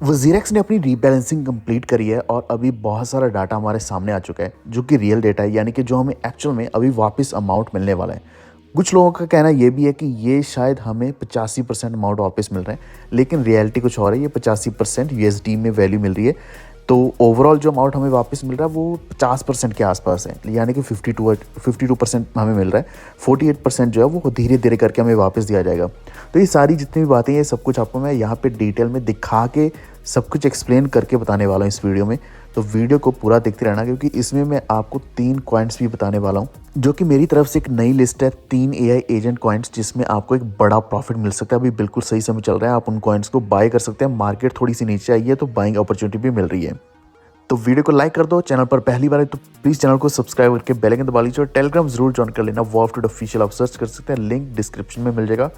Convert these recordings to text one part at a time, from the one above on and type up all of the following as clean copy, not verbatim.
वज़ीरेक्स ने अपनी rebalancing complete करी है और अभी बहुत सारा डाटा हमारे सामने आ चुका है जो कि रियल डेटा है, यानी कि जो हमें एक्चुअल में अभी वापस अमाउंट मिलने वाला है। कुछ लोगों का कहना ये भी है कि ये शायद हमें 85% अमाउंट वापस मिल रहा है, लेकिन रियलिटी कुछ और है। ये 85% यूएसडी में वैल्यू मिल रही है, तो ओवरऑल जो अमाउंट हमें वापस मिल रहा है वो 50% के आसपास है, यानी कि 52% हमें मिल रहा है। 48% जो है वो धीरे धीरे करके हमें वापस दिया जाएगा। तो ये सारी जितनी भी बातें हैं, सब कुछ आपको मैं यहाँ पे डिटेल में दिखा के सब कुछ एक्सप्लेन करके बताने वाला हूँ इस वीडियो में। तो वीडियो को पूरा देखते रहना, क्योंकि इसमें मैं आपको 3 कॉइन्स भी बताने वाला हूँ, जो कि मेरी तरफ से एक नई लिस्ट है 3 एआई एजेंट कॉइन्स, जिसमें आपको एक बड़ा प्रॉफिट मिल सकता है। अभी बिल्कुल सही समय चल रहा है, आप उन कॉइन्स को बाय कर सकते हैं। मार्केट थोड़ी सी नीचे आई है तो बाइंग अपॉर्चुनिटी भी मिल रही है। तो वीडियो को लाइक कर दो, चैनल पर पहली बार है तो प्लीज़ चैनल को सब्सक्राइब करके बेल आइकन दबा लीजिए और टेलीग्राम जरूर ज्वाइन कर लेना। वॉल्फ ऑफिशियल आप सर्च कर सकते हैं, लिंक डिस्क्रिप्शन में मिल जाएगा,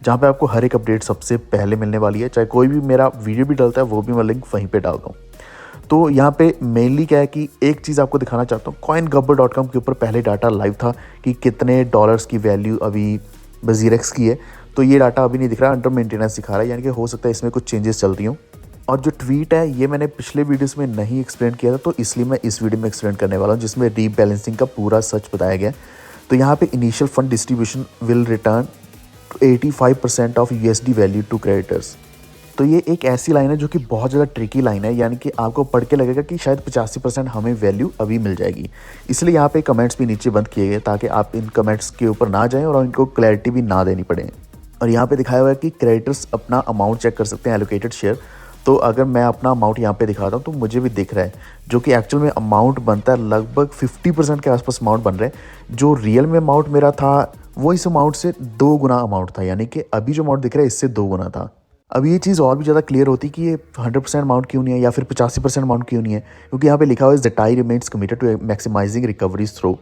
जहाँ पे आपको हर एक अपडेट सबसे पहले मिलने वाली है। चाहे कोई भी मेरा वीडियो भी डलता है वो भी मैं लिंक वहीं पे डालता हूँ। तो यहाँ पे मेनली क्या है कि एक चीज़ आपको दिखाना चाहता हूँ। coingubber.com के ऊपर पहले डाटा लाइव था कि कितने डॉलर्स की वैल्यू अभी वज़ीरेक्स की है, तो ये डाटा अभी नहीं दिख रहा, अंडर मेंटेनेंस दिखा रहा है, यानी कि हो सकता है इसमें कुछ चेंजेस चल रही हों। और जो ट्वीट है ये मैंने पिछले वीडियोस में नहीं एक्सप्लेन किया था, तो इसलिए मैं इस वीडियो में एक्सप्लेन करने वाला हूँ, जिसमें रीबैलेंसिंग का पूरा सच बताया गया। तो यहाँ पे initial fund distribution will return 85% of USD value to creditors. तो ये एक ऐसी लाइन है जो कि बहुत ज़्यादा ट्रिकी लाइन है, यानी कि आपको पढ़ के लगेगा कि शायद 85% हमें वैल्यू अभी मिल जाएगी। इसलिए यहाँ पे कमेंट्स भी नीचे बंद किए गए ताकि आप इन कमेंट्स के ऊपर ना जाएं और इनको क्लैरिटी भी ना देनी पड़े। और यहाँ पे दिखाया हुआ है कि क्रेडिटर्स अपना अमाउंट चेक कर सकते हैं, एलोकेटेड शेयर। तो अगर मैं अपना अमाउंट यहाँ पे दिखाता हूँ तो मुझे भी दिख रहा है, जो कि एक्चुअल में अमाउंट बनता है लगभग 50% के आसपास अमाउंट बन रहा है। जो रियल में अमाउंट मेरा था वो इस अमाउंट से 2 गुना अमाउंट था, यानी कि अभी जो अमाउंट दिख रहा है इससे 2 गुना था। अब ये चीज़ और भी ज़्यादा क्लियर होती कि ये 100% अमाउंट क्यों नहीं है या फिर 85% अमाउंट क्यों नहीं है, क्योंकि यहाँ पे लिखा हुआ है ज़टाई remains committed to maximizing recoveries through,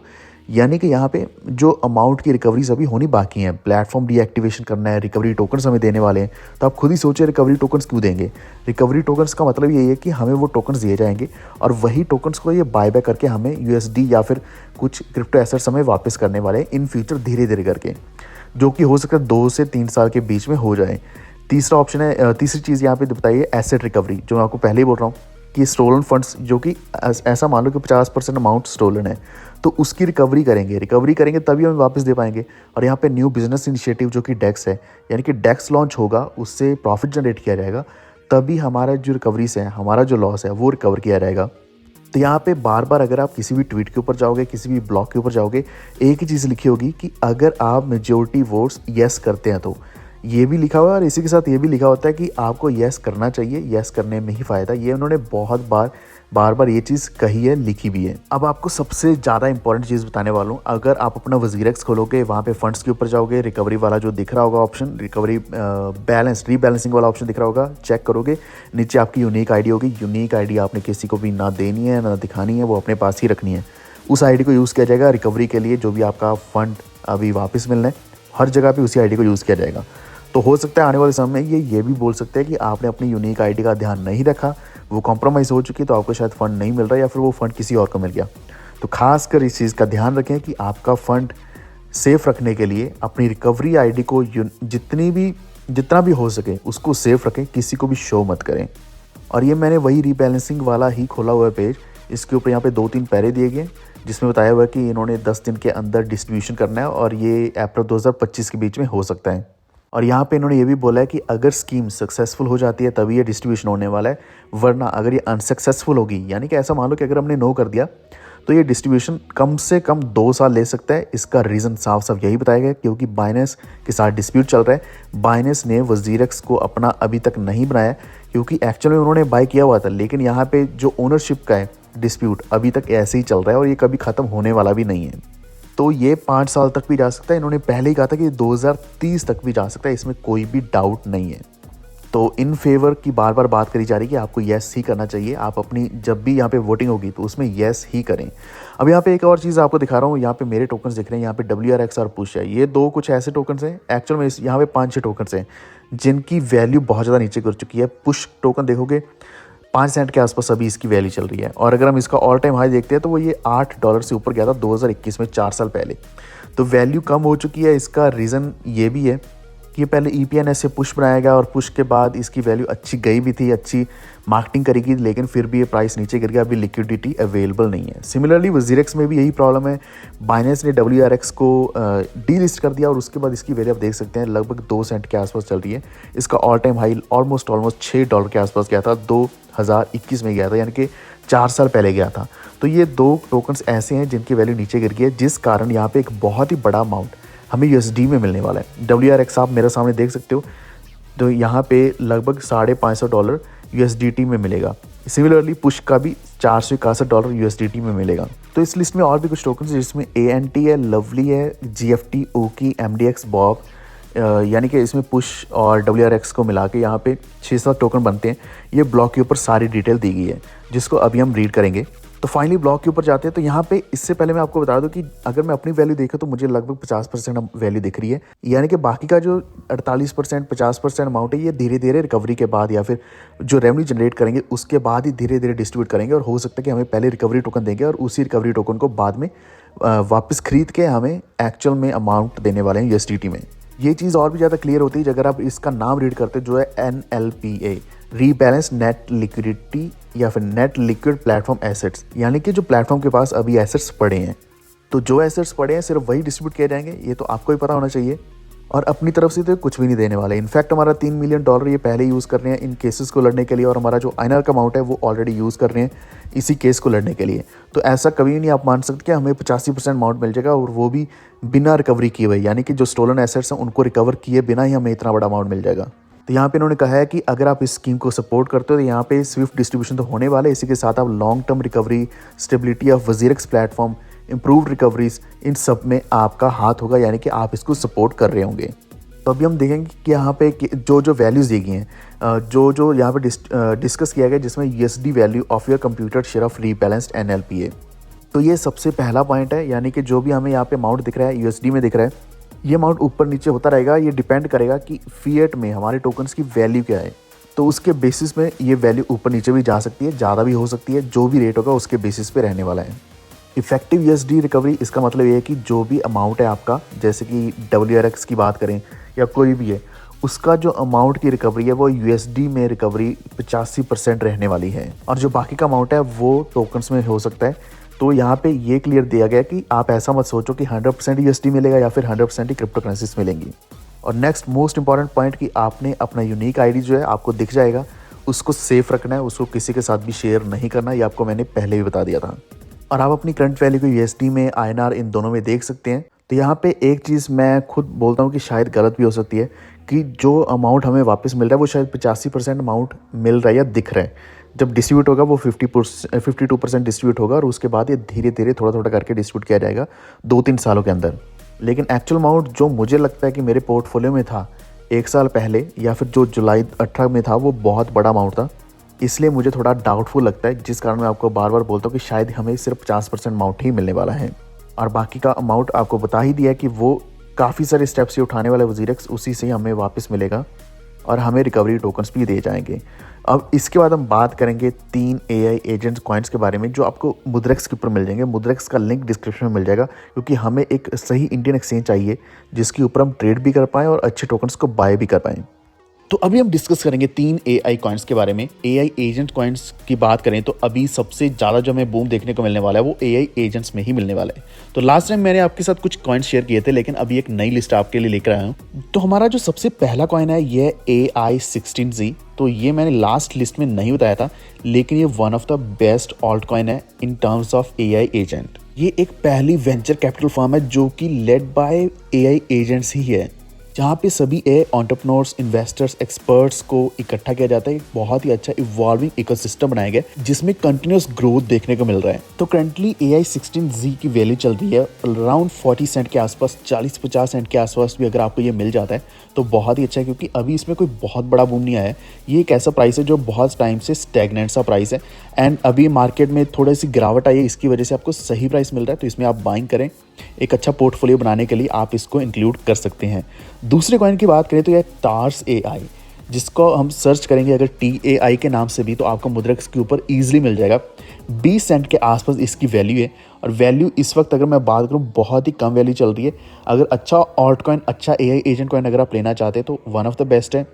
यानी कि यहाँ पे जो अमाउंट की रिकवरीज अभी होनी बाकी हैं, प्लेटफॉर्म डीएक्टिवेशन करना है, रिकवरी टोकन्स हमें देने वाले हैं। तो आप खुद ही सोचिए रिकवरी टोकन्स क्यों देंगे। रिकवरी टोकन्स का मतलब यही है कि हमें वो टोकन्स दिए जाएंगे और वही टोकन्स को ये बाय बैक करके हमें यूएसडी या फिर कुछ क्रिप्टो एसेट्स हमें वापस करने वाले हैं इन फ्यूचर, धीरे धीरे करके, जो कि हो सकता है 2 से 3 साल के बीच में हो जाए। तीसरा ऑप्शन है, तीसरी चीज़ यहाँ पे बताइए एसेट रिकवरी, जो मैं आपको पहले ही बोल रहा हूँ कि स्टोलन फंड्स, जो कि ऐसा मान लो कि 50% अमाउंट स्टोलन है, तो उसकी रिकवरी करेंगे तभी हम वापस दे पाएंगे। और यहाँ पे न्यू बिजनेस इनिशिएटिव जो कि डेक्स है, यानी कि डेक्स लॉन्च होगा, उससे प्रॉफिट जनरेट किया जाएगा, तभी हमारा जो रिकवरीज है, हमारा जो लॉस है वो रिकवर किया जाएगा। तो यहाँ पे बार बार अगर आप किसी भी ट्वीट के ऊपर जाओगे, किसी भी ब्लॉग के ऊपर जाओगे, एक ही चीज़ लिखी होगी कि अगर आप मेजोरिटी वोट्स येस करते हैं, तो ये भी लिखा हुआ है और इसी के साथ ये भी लिखा होता है कि आपको येस करना चाहिए, येस करने में ही फ़ायदा। ये उन्होंने बहुत बार ये चीज़ कही है, लिखी भी है। अब आपको सबसे ज़्यादा इंपॉर्टेंट चीज़ बताने वाला हूँ। अगर आप अपना वज़ीरेक्स खोलोगे, वहाँ पे फंड्स के ऊपर जाओगे, रिकवरी वाला जो दिख रहा होगा ऑप्शन, रिकवरी रीबैलेंसिंग वाला ऑप्शन दिख रहा होगा, चेक करोगे, नीचे आपकी यूनिक आईडी होगी। यूनिक आईडी आपने किसी को भी ना देनी है ना दिखानी है, वो अपने पास ही रखनी है। उस आईडी को यूज़ किया जाएगा रिकवरी के लिए, जो भी आपका फंड अभी वापस मिलना है, हर जगह पे उसी आईडी को यूज़ किया जाएगा। तो हो सकता है आने वाले समय में ये भी बोल सकते हैं कि आपने अपनी यूनिक आईडी का ध्यान नहीं रखा, वो कॉम्प्रोमाइज़ हो चुकी, तो आपको शायद फ़ंड नहीं मिल रहा या फिर वो फ़ंड किसी और को मिल गया। तो खासकर इस चीज़ का ध्यान रखें कि आपका फ़ंड सेफ़ रखने के लिए अपनी रिकवरी आईडी को जितना भी हो सके उसको सेफ़ रखें, किसी को भी शो मत करें। और ये मैंने वही रीबैलेंसिंग वाला ही खोला हुआ है पेज। इसके ऊपर यहाँ पे 2-3 पैरे दिए गए जिसमें बताया हुआ है कि इन्होंने 10 दिन के अंदर डिस्ट्रीब्यूशन करना है और ये अप्रैल 2025 के बीच में हो सकता है। और यहाँ पे इन्होंने ये भी बोला है कि अगर स्कीम सक्सेसफुल हो जाती है तभी ये डिस्ट्रीब्यूशन होने वाला है, वरना अगर ये अनसक्सेसफुल होगी, यानी कि ऐसा मान लो कि अगर हमने नो कर दिया तो ये डिस्ट्रीब्यूशन कम से कम 2 साल ले सकता है। इसका रीज़न साफ साफ यही बताया गया, क्योंकि बाइनेंस के साथ डिस्प्यूट चल रहा है। बाइनेंस ने वज़ीरेक्स को अपना अभी तक नहीं बनाया, क्योंकि एक्चुअल में उन्होंने बाय किया हुआ था, लेकिन यहाँ पे जो ओनरशिप का है डिस्प्यूट अभी तक ऐसे ही चल रहा है और ये कभी ख़त्म होने वाला भी नहीं है। तो ये 5 साल तक भी जा सकता है। इन्होंने पहले ही कहा था कि 2030 तक भी जा सकता है, इसमें कोई भी डाउट नहीं है। तो इन फेवर की बार बार बात करी जा रही है कि आपको येस ही करना चाहिए। आप अपनी जब भी यहाँ पे वोटिंग होगी तो उसमें येस ही करें। अब यहाँ पे एक और चीज़ आपको दिखा रहा हूँ, यहाँ पे मेरे टोकन्स दिख रहे हैं, यहाँ पे WRX और पुश है। ये 2 कुछ ऐसे टोकन्स हैं, एक्चुअल में यहाँ पे 5-6 टोकन्स हैं जिनकी वैल्यू बहुत ज़्यादा नीचे गिर चुकी है। पुश टोकन देखोगे 5 सेंट के आसपास अभी इसकी वैल्यू चल रही है, और अगर हम इसका ऑल टाइम हाई देखते हैं तो वो ये $8 से ऊपर गया था 2021 में, 4 साल पहले। तो वैल्यू कम हो चुकी है। इसका रीज़न ये भी है कि ये पहले EPN से पुश बनाया गया और पुश के बाद इसकी वैल्यू अच्छी गई भी थी, अच्छी मार्केटिंग करेगी, लेकिन फिर भी ये प्राइस नीचे गिर गया, अभी लिक्विडिटी अवेलेबल नहीं है। सिमिलरली वजीरेक्स में भी यही प्रॉब्लम है। बाइनेंस ने WRX को डीलिस्ट कर दिया और उसके बाद इसकी वैल्यू आप देख सकते हैं लगभग 2 सेंट के आसपास चल रही है। इसका ऑल टाइम हाई ऑलमोस्ट $6 के आसपास गया था, 2021 में गया था, यानी कि 4 साल पहले गया था। तो ये 2 टोकन्स ऐसे हैं जिनकी वैल्यू नीचे गिर गई है, जिस कारण यहाँ पे एक बहुत ही बड़ा अमाउंट हमें USD में मिलने वाला है। WRX आप मेरे सामने देख सकते हो, तो यहाँ पे लगभग $550 USDT में मिलेगा। सिमिलरली पुश का भी $461 USDT में मिलेगा। तो इस लिस्ट में और भी कुछ टोकन है जिसमें ANT है, लवली है, GFT, ओकी, MDX, बॉब, यानी कि इसमें पुश और WRX को मिला के यहाँ पे 6-7 टोकन बनते हैं। ये ब्लॉक के ऊपर सारी डिटेल दी गई है जिसको अभी हम रीड करेंगे। तो फाइनली ब्लॉक के ऊपर जाते हैं। तो यहाँ पे इससे पहले मैं आपको बता दूं कि अगर मैं अपनी वैल्यू देखूं तो मुझे लगभग 50% वैल्यू दिख रही है, यानी कि बाकी का जो 48% 50% अमाउंट है ये धीरे धीरे रिकवरी के बाद या फिर जो रेवेन्यू जनरेट करेंगे उसके बाद ही धीरे धीरे डिस्ट्रीब्यूट करेंगे। और हो सकता है कि हमें पहले रिकवरी टोकन देंगे और उसी रिकवरी टोकन को बाद में वापस खरीद के हमें एक्चुअल में अमाउंट देने वाले हैं USDT में। ये चीज़ और भी ज़्यादा क्लियर होती है अगर आप इसका नाम रीड करते जो है NLPA, रीबैलेंस नेट लिक्विडिटी या फिर नेट लिक्विड प्लेटफॉर्म एसेट्स, यानी कि जो प्लेटफॉर्म के पास अभी एसेट्स पड़े हैं, तो जो एसेट्स पड़े हैं सिर्फ वही डिस्ट्रीब्यूट किए जाएंगे। ये तो आपको ही पता होना चाहिए। और अपनी तरफ से तो कुछ भी नहीं देने वाले। इनफैक्ट हमारा $3 मिलियन ये पहले यूज़ कर रहे हैं इन केसेस को लड़ने के लिए, और हमारा जो INR का अमाउंट है वो ऑलरेडी यूज़ कर रहे हैं इसी केस को लड़ने के लिए। तो ऐसा कभी नहीं आप मान सकते कि हमें 85% अमाउंट मिल जाएगा, और वो भी बिना रिकवरी किए हुए, यानी कि जो स्टोलन एसेट्स हैं उनको रिकवर किए बिना ही हमें इतना बड़ा अमाउंट मिल जाएगा। तो यहाँ पे इन्होंने कहा है कि अगर आप इस स्कीम को सपोर्ट करते हो तो यहाँ पे स्विफ्ट डिस्ट्रीब्यूशन तो होने वाला है, इसी के साथ आप long term recovery, stability of WazirX platform, improved recoveries, इन सब में आपका हाथ होगा, यानी कि आप इसको सपोर्ट कर रहे होंगे। तो अभी हम देखेंगे कि यहाँ पे जो जो वैल्यूज़ दी गई हैं, जो यहाँ पे डिस्कस किया गया, जिसमें USD value of your computer share of rebalanced NLPA। तो ये सबसे पहला पॉइंट है, यानी कि जो भी हमें यहाँ पे अमाउंट दिख रहा है USD में दिख रहा है, ये अमाउंट ऊपर नीचे होता रहेगा। ये डिपेंड करेगा कि फिएट में हमारे टोकन्स की वैल्यू क्या है, तो उसके बेसिस में ये वैल्यू ऊपर नीचे भी जा सकती है, ज़्यादा भी हो सकती है। जो भी रेट होगा उसके बेसिस पे रहने वाला है। इफेक्टिव USD रिकवरी, इसका मतलब ये है कि जो भी अमाउंट है आपका, जैसे कि WRX की बात करें या कोई भी है, उसका जो अमाउंट की रिकवरी है वो USD में रिकवरी 85% रहने वाली है, और जो बाकी का अमाउंट है वो टोकन्स में हो सकता है। तो यहाँ पे ये क्लियर दिया गया कि आप ऐसा मत सोचो कि 100% USD मिलेगा या फिर 100% ही क्रिप्टो करेंसीज मिलेंगी। और नेक्स्ट मोस्ट इंपॉर्टेंट पॉइंट कि आपने अपना यूनिक ID जो है आपको दिख जाएगा, उसको सेफ रखना है, उसको किसी के साथ भी शेयर नहीं करना। ये आपको मैंने पहले भी बता दिया था। और आप अपनी करंट वैल्यू को USD में, INR, इन दोनों में देख सकते हैं। तो यहाँ पे एक चीज़ मैं खुद बोलता हूँ कि शायद गलत भी हो सकती है कि जो अमाउंट हमें वापस मिल रहा है वो शायद 85% अमाउंट मिल रहा है या दिख रहा है। जब डिस्ट्रीब्यूट होगा वो 52% डिस्ट्रीब्यूट होगा, और उसके बाद ये धीरे धीरे थोड़ा थोड़ा करके डिस्ट्रीब्यूट किया जाएगा 2-3 सालों के अंदर। लेकिन एक्चुअल अमाउंट जो मुझे लगता है कि मेरे पोर्टफोलियो में था 1 साल पहले, या फिर जो जुलाई 18 में था, वो बहुत बड़ा अमाउंट था। इसलिए मुझे थोड़ा डाउटफुल लगता है, जिस कारण मैं आपको बार बार बोलता हूँ कि शायद हमें सिर्फ 50% अमाउंट ही मिलने वाला है। और बाकी का अमाउंट आपको बता ही दिया कि वो काफ़ी सारे स्टेप्स से उठाने वाले वजीरेक्स, उसी से हमें वापस मिलेगा और हमें रिकवरी टोकन्स भी दिए जाएंगे। अब इसके बाद हम बात करेंगे 3 AI एजेंट कॉइन्स के बारे में, जो आपको मुद्रेक्स के ऊपर मिल जाएंगे। मुद्रेक्स का लिंक डिस्क्रिप्शन में मिल जाएगा, क्योंकि हमें एक सही इंडियन एक्सचेंज चाहिए जिसके ऊपर हम ट्रेड भी कर पाएँ और अच्छे टोकन्स को बाय भी कर पाएँ। तो अभी हम डिस्कस करेंगे 3 AI कॉइन्स के बारे में। AI एजेंट कॉइन्स की बात करें तो अभी सबसे ज़्यादा जो हमें बूम देखने को मिलने वाला है वो AI एजेंट्स में ही मिलने वाला है। तो लास्ट टाइम मैंने आपके साथ कुछ कॉइन्स शेयर किए थे, लेकिन अभी एक नई लिस्ट आपके लिए लेकर आया हूँ। तो हमारा जो सबसे पहला कॉइन है ये AI16Z। तो ये मैंने लास्ट लिस्ट में नहीं बताया था, लेकिन ये one of the best alt coin है in terms of AI agent. ये एक पहली वेंचर कैपिटल फर्म है जो कि लेड बाय AI एजेंट्स ही है, जहाँ पे सभी एंटरप्रेन्योर्स, इन्वेस्टर्स, एक्सपर्ट्स को इकट्ठा किया जाता है। एक बहुत ही अच्छा इवॉल्विंग इकोसिस्टम बनाया गया जिसमें कंटिन्यूस ग्रोथ देखने को मिल रहा है। तो करंटली AI16Z की वैल्यू चल रही है अराउंड 40 सेंट के आसपास, 40-50 सेंट के आसपास भी अगर आपको ये मिल जाता है तो बहुत ही अच्छा है, क्योंकि अभी इसमें कोई बहुत बड़ा बूम नहीं आया है। ये एक ऐसा प्राइस है जो बहुत टाइम से स्टैग्नेंट सा प्राइस है, एंड अभी मार्केट में थोड़ी सी गिरावट आई है, इसकी वजह से आपको सही प्राइस मिल रहा है। तो इसमें आप बाइंग करें, एक अच्छा पोर्टफोलियो बनाने के लिए आप इसको इंक्लूड कर सकते हैं। दूसरे कॉइन की बात करें तो यह टार्स AI, जिसको हम सर्च करेंगे अगर TAI के नाम से भी, तो आपको मुद्रेक्स के ऊपर ईजिली मिल जाएगा। 20 सेंट के आसपास इसकी वैल्यू है, और वैल्यू इस वक्त अगर मैं बात करूँ बहुत ही कम वैल्यू चल रही है। अगर अच्छा ऑल्ट कॉइन, अच्छा AI एजेंट कॉइन अगर आप लेना चाहते हैं तो वन ऑफ द बेस्ट है।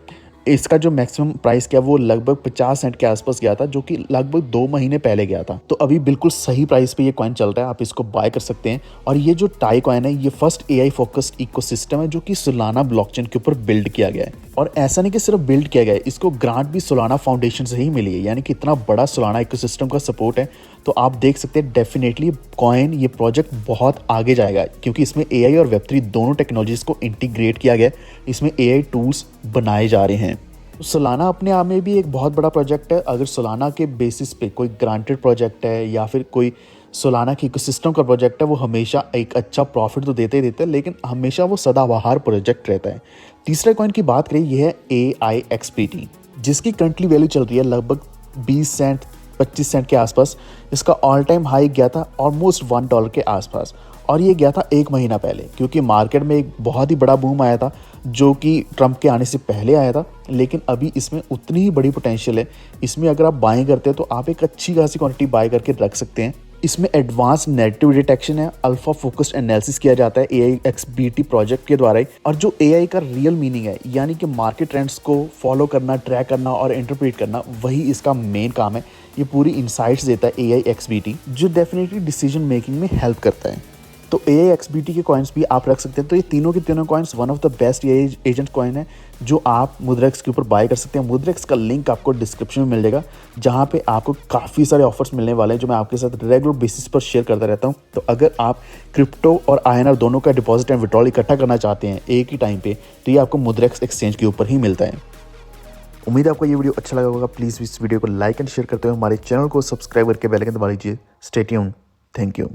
इसका जो मैक्सिमम प्राइस क्या वो लगभग 50 सेंट के आसपास गया था, जो कि लगभग 2 महीने पहले गया था। तो अभी बिल्कुल सही प्राइस पे ये कॉइन चल रहा है, आप इसको बाय कर सकते हैं। और ये जो टाई कॉइन है ये फर्स्ट AI फोकस्ड इकोसिस्टम है जो कि सोलाना ब्लॉकचेन के ऊपर बिल्ड किया गया है। और ऐसा नहीं कि सिर्फ बिल्ड किया गया है, इसको ग्रांट भी सोलाना फाउंडेशन से ही मिली है, यानी कि इतना बड़ा सोलाना इकोसिस्टम का सपोर्ट है। तो आप देख सकते हैं डेफिनेटली कॉइन, ये प्रोजेक्ट बहुत आगे जाएगा, क्योंकि इसमें AI और Web3 दोनों टेक्नोलॉजीज को इंटीग्रेट किया गया है। इसमें AI टूल्स बनाए जा रहे हैं। सोलाना अपने आप में भी एक बहुत बड़ा प्रोजेक्ट है। अगर सोलाना के बेसिस पे कोई ग्रांटेड प्रोजेक्ट है या फिर कोई सोलाना की इकोसिस्टम का प्रोजेक्ट है, वो हमेशा एक अच्छा प्रॉफिट तो देते ही देते हैं, लेकिन हमेशा वो सदाबहार प्रोजेक्ट रहता है। तीसरा कॉइन की बात करें, ये है AIXPT, जिसकी करंटली वैल्यू चल रही है लगभग 20 सेंट 25 सेंट के आसपास। इसका ऑल टाइम हाई गया था ऑलमोस्ट $1 के आसपास, और ये गया था 1 महीना पहले, क्योंकि मार्केट में एक बहुत ही बड़ा बूम आया था जो कि ट्रंप के आने से पहले आया था। लेकिन अभी इसमें उतनी ही बड़ी पोटेंशियल है। इसमें अगर आप बाइंग करते हैं तो आप एक अच्छी खासी क्वांटिटी बाय करके रख सकते हैं। इसमें एडवांस नेगेटिव डिटेक्शन है, अल्फा फोकस्ड एनालिसिस किया जाता है AIXBT प्रोजेक्ट के द्वारा ही। और जो AI का रियल मीनिंग है, यानी कि मार्केट ट्रेंड्स को फॉलो करना, ट्रैक करना और इंटरप्रेट करना, वही इसका मेन काम है। ये पूरी इंसाइट्स देता है AIXBT, जो डेफिनेटली डिसीजन मेकिंग में हेल्प करता है। तो AIXBT के कॉइन्स भी आप रख सकते हैं। तो ये तीनों के तीनों coins one of the best AI agent coin है जो आप मुद्रेक्स के ऊपर बाय कर सकते हैं। मुद्रेक्स का लिंक आपको डिस्क्रिप्शन में मिल जाएगा, जहाँ पे आपको काफ़ी सारे ऑफर्स मिलने वाले हैं जो मैं आपके साथ रेगुलर बेसिस पर शेयर करता रहता हूँ। तो अगर आप क्रिप्टो और INR दोनों का डिपॉजिट एंड विड्रॉल इकट्ठा करना चाहते हैं एक ही टाइम पे, तो ये आपको मुद्रेक्स एक्सचेंज के ऊपर ही मिलता है। उम्मीद है आपको ये वीडियो अच्छा लगा होगा। प्लीज़ इस वीडियो को लाइक एंड शेयर करते हुए हमारे चैनल को सब्सक्राइब करके बेल आइकन दबा लीजिए। Stay tuned. Thank you.